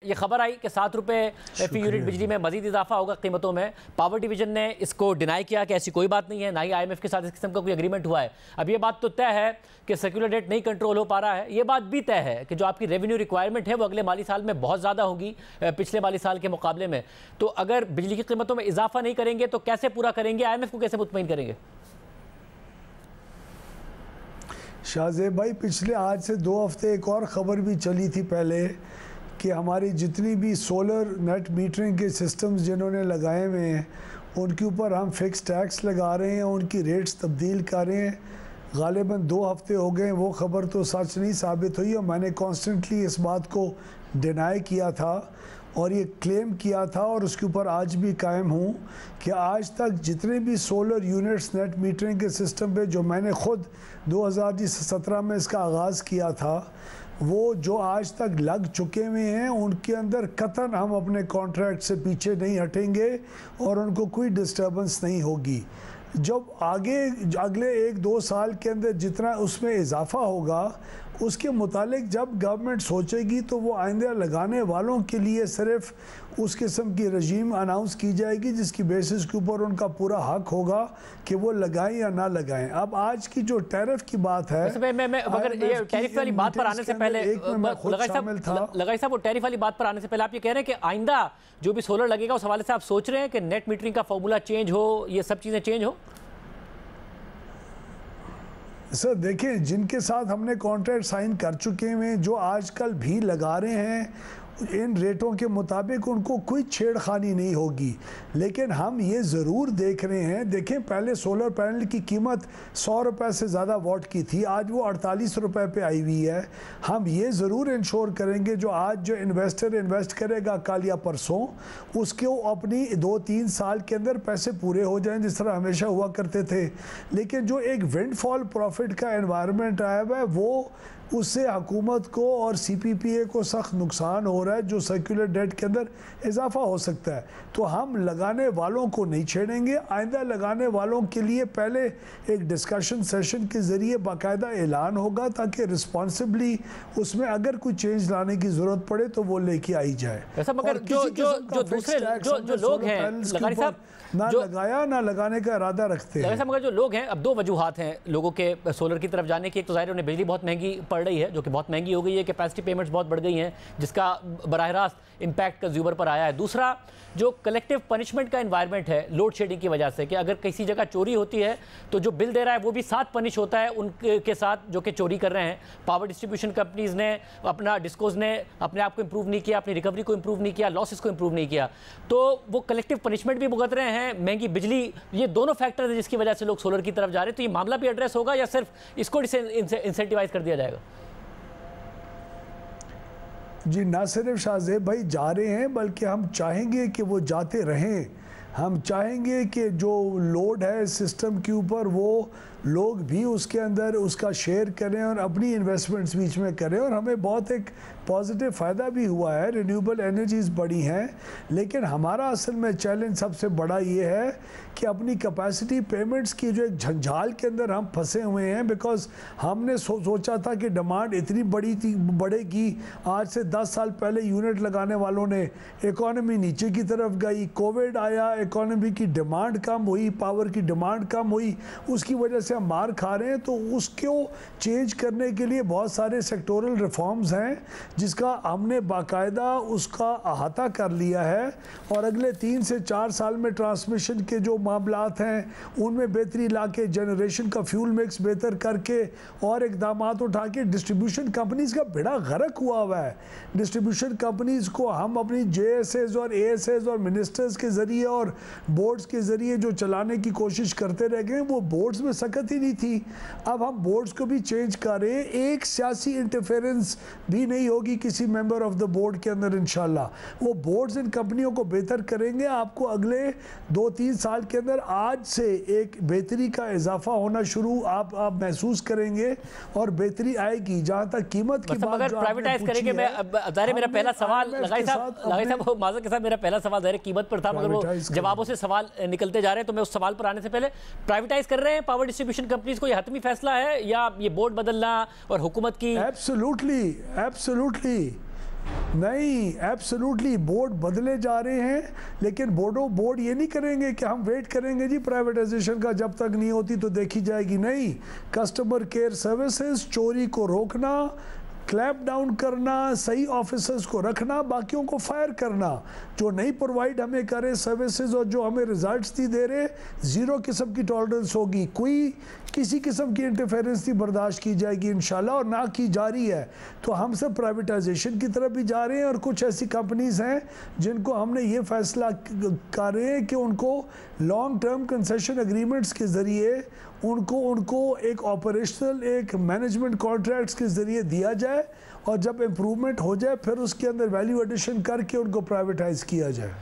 ये खबर आई कि 7 रुपये फी यूनिट बिजली में मजीद इजाफा होगा कीमतों में। पावर डिवीजन ने इसको डिनाई किया कि ऐसी कोई बात नहीं है, ना ही IMF के साथ इस किस्म का कोई एग्रीमेंट हुआ है। अब ये बात तो तय है कि सर्कुलर डेट नहीं कंट्रोल हो पा रहा है। ये बात भी तय है कि जो आपकी रेवेन्यू रिक्वायरमेंट है वो अगले माली साल में बहुत ज़्यादा होगी पिछले माली साल के मुकाबले में। तो अगर बिजली की कीमतों में इजाफा नहीं करेंगे तो कैसे पूरा करेंगे, IMF को कैसे मुतमईन करेंगे? शाहजेब भाई, पिछले आज से 2 हफ्ते एक और ख़बर भी चली थी पहले कि हमारी जितनी भी सोलर नेट मीटरिंग के सिस्टम्स जिन्होंने लगाए हुए हैं उनके ऊपर हम फिक्स टैक्स लगा रहे हैं, उनकी रेट्स तब्दील कर रहे हैं। गालिबन 2 हफ्ते हो गए, वो ख़बर तो सच नहीं साबित हुई और मैंने कॉन्स्टेंटली इस बात को डिनाई किया था और ये क्लेम किया था और उसके ऊपर आज भी कायम हूँ कि आज तक जितने भी सोलर यूनिट्स नेट मीटरिंग के सिस्टम पे जो मैंने ख़ुद 2017 में इसका आगाज़ किया था, वो जो आज तक लग चुके हुए हैं उनके अंदर कतन हम अपने कॉन्ट्रैक्ट से पीछे नहीं हटेंगे और उनको कोई डिस्टर्बेंस नहीं होगी। जब अगले 1-2 साल के अंदर जितना उसमें इजाफा होगा उसके मुतालिक जब गवर्नमेंट सोचेगी तो वो आइंदा लगाने वालों के लिए सिर्फ उस किस्म की रजीम अनाउंस की जाएगी जिसकी बेसिस के ऊपर उनका पूरा हक होगा कि वो लगाएं या ना लगाएं। अब आज की जो टैरिफ की बात है, अगर ये टैरिफ वाली बात पर आने से पहले लगाई साहब, वो टैरिफ वाली बात पर आने से पहले आप ये कह रहे हैं कि आइंदा जो भी सोलर लगेगा उस हवाले से आप सोच रहे हैं कि नेट मीटरिंग का फॉर्मूला चेंज हो, ये सब चीज़ें चेंज हो? सर देखें, जिनके साथ हमने कॉन्ट्रैक्ट साइन कर चुके हैं, जो आजकल भी लगा रहे हैं, इन रेटों के मुताबिक उनको कोई छेड़खानी नहीं होगी। लेकिन हम ये ज़रूर देख रहे हैं, देखें पहले सोलर पैनल की कीमत 100 रुपये से ज़्यादा वॉट की थी, आज वो 48 रुपये पे आई हुई है। हम ये ज़रूर इंश्योर करेंगे जो आज जो इन्वेस्टर इन्वेस्ट करेगा कल या परसों, उसको अपनी 2-3 साल के अंदर पैसे पूरे हो जाएं जिस तरह हमेशा हुआ करते थे। लेकिन जो एक विंडफॉल प्रॉफिट का एनवायरनमेंट आया हुआ है वो उससे हुकूमत को और CPPA को सख्त नुकसान हो रहा है, जो सर्कुलर डेट के अंदर इजाफा हो सकता है। तो हम लगाने वालों को नहीं छेड़ेंगे। आइंदा लगाने वालों के लिए पहले एक डिस्कशन सेशन के ज़रिए बाकायदा ऐलान होगा ताकि रिस्पॉन्सिबली उसमें अगर कोई चेंज लाने की ज़रूरत पड़े तो वो लेके आई जाए। मगर जो दूसरे जो लोग हैं ना लगाया ना लगाने का इरादा रखते हैं, मगर जो लोग हैं, अब 2 वजूहात हैं लोगों के सोलर की तरफ जाने की। एक तो ज़ाहिर उन्हें बिजली बहुत महंगी पड़ रही है, जो कि बहुत महंगी हो गई है, कैपेसिटी पेमेंट्स बहुत बढ़ गई हैं जिसका बराह रास्त इम्पैक्ट कंज्यूमर पर आया है। दूसरा जो कलेक्टिव पनिशमेंट का एनवायरनमेंट है लोड शेडिंग की वजह से, कि अगर किसी जगह चोरी होती है तो जो बिल दे रहा है वो भी साथ पनिश होता है उनके साथ जो कि चोरी कर रहे हैं। पावर डिस्ट्रीब्यूशन कंपनीज ने अपना डिस्कोज ने अपने आप को इम्प्रूव नहीं किया, अपनी रिकवरी को इम्प्रूव नहीं किया, लॉसेस को इम्प्रूव नहीं किया, तो वो कलेक्टिव पनिशमेंट भी भुगत रहे हैं, महंगी बिजली। ये दोनों फैक्टर हैं जिसकी वजह से लोग सोलर की तरफ जा रहे हैं। तो ये मामला भी एड्रेस होगा या सिर्फ इसको इंसेंटिवाइज कर दिया जाएगा? जी, ना सिर्फ शाहजेब भाई जा रहे हैं बल्कि हम चाहेंगे कि वो जाते रहें। हम चाहेंगे कि जो लोड है सिस्टम के ऊपर वो लोग भी उसके अंदर उसका शेयर करें और अपनी इन्वेस्टमेंट्स बीच में करें। और हमें बहुत एक पॉजिटिव फ़ायदा भी हुआ है, रिन्यूएबल एनर्जीज़ बढ़ी हैं। लेकिन हमारा असल में चैलेंज सबसे बड़ा ये है कि अपनी कैपेसिटी पेमेंट्स की जो एक झंझाल के अंदर हम फंसे हुए हैं, बिकॉज हमने सोचा था कि डिमांड इतनी बढ़ेगी। आज से 10 साल पहले यूनिट लगाने वालों ने, इकॉनमी नीचे की तरफ गई, कोविड आया, इकॉनमी की डिमांड कम हुई, पावर की डिमांड कम हुई, उसकी वजह से हम मार खा रहे हैं। तो उसको चेंज करने के लिए बहुत सारे सेक्टोरल रिफॉर्म्स हैं जिसका हमने बाकायदा उसका अहाता कर लिया है और अगले 3 से 4 साल में ट्रांसमिशन के जो मामलात हैं उनमें बेहतरी ला के, जनरेशन का फ्यूल मिक्स बेहतर करके और इकदामात उठा के डिस्ट्रीब्यूशन कंपनीज़ का बेड़ा गर्क हुआ है। डिस्ट्रीब्यूशन कंपनीज़ को हम अपनी JSAs और ASAs और मिनिस्टर्स के ज़रिए और बोर्ड्स के ज़रिए जो चलाने की कोशिश करते रह गए, वो बोर्ड्स में सकत ही नहीं थी। अब हम बोर्ड्स को भी चेंज कर रहे हैं। एक सियासी इंटरफेरेंस भी नहीं होगी किसी मेंबर ऑफ द बोर्ड के अंदर। इंशाल्लाह वो बोर्ड्स इन कंपनियों को बेहतर करेंगे। आपको अगले 2-3 साल के अंदर आज से एक बेहतरी का इजाफा होना शुरू आप महसूस करेंगे और बेहतरी आएगी। जहाँ तक कीमत की बात, अगर प्राइवेटाइज करेंगे, मैं मेरा पहला सवाल लगाई साहब माज़र के साथ मेरा पहला सवाल ज़ाहिर कीमत पर था, मगर वो जवाबों से सवाल निकलते जा रहे हैं। तो मैं उस सवाल पर आने से पहले, प्राइवेटाइज कर रहे हैं पावर डिस्ट्रीब्यूशन कंपनीज को, ये हतमी फैसला है या ये बोर्ड बदलना और हुकूमत की? एब्सोल्युटली नहीं, एब्सोल्युटली बोर्ड बदले जा रहे हैं, लेकिन बोर्ड ये नहीं करेंगे कि हम वेट करेंगे जी प्राइवेटाइजेशन का, जब तक नहीं होती तो देखी जाएगी। नहीं, कस्टमर केयर सर्विसेज, चोरी को रोकना, क्लैप डाउन करना, सही ऑफिसर्स को रखना, बाकियों को फायर करना। जो नहीं प्रोवाइड हमें करे सर्विसेज और जो हमें रिजल्ट्स नहीं दे रहे, ज़ीरो किस्म की टॉलरेंस होगी, कोई किसी किस्म की इंटरफेरेंस नहीं बर्दाश्त की जाएगी इंशाल्लाह, और ना की जा रही है। तो हम सब प्राइवेटाइजेशन की तरफ भी जा रहे हैं, और कुछ ऐसी कंपनीज़ हैं जिनको हमने ये फैसला कर रहे हैं कि उनको लॉन्ग टर्म कंसेशन एग्रीमेंट्स के ज़रिए उनको एक ऑपरेशनल, एक मैनेजमेंट कॉन्ट्रैक्ट्स के ज़रिए दिया जाए, और जब इम्प्रूवमेंट हो जाए फिर उसके अंदर वैल्यू एडिशन करके उनको प्राइवेटाइज किया जाए।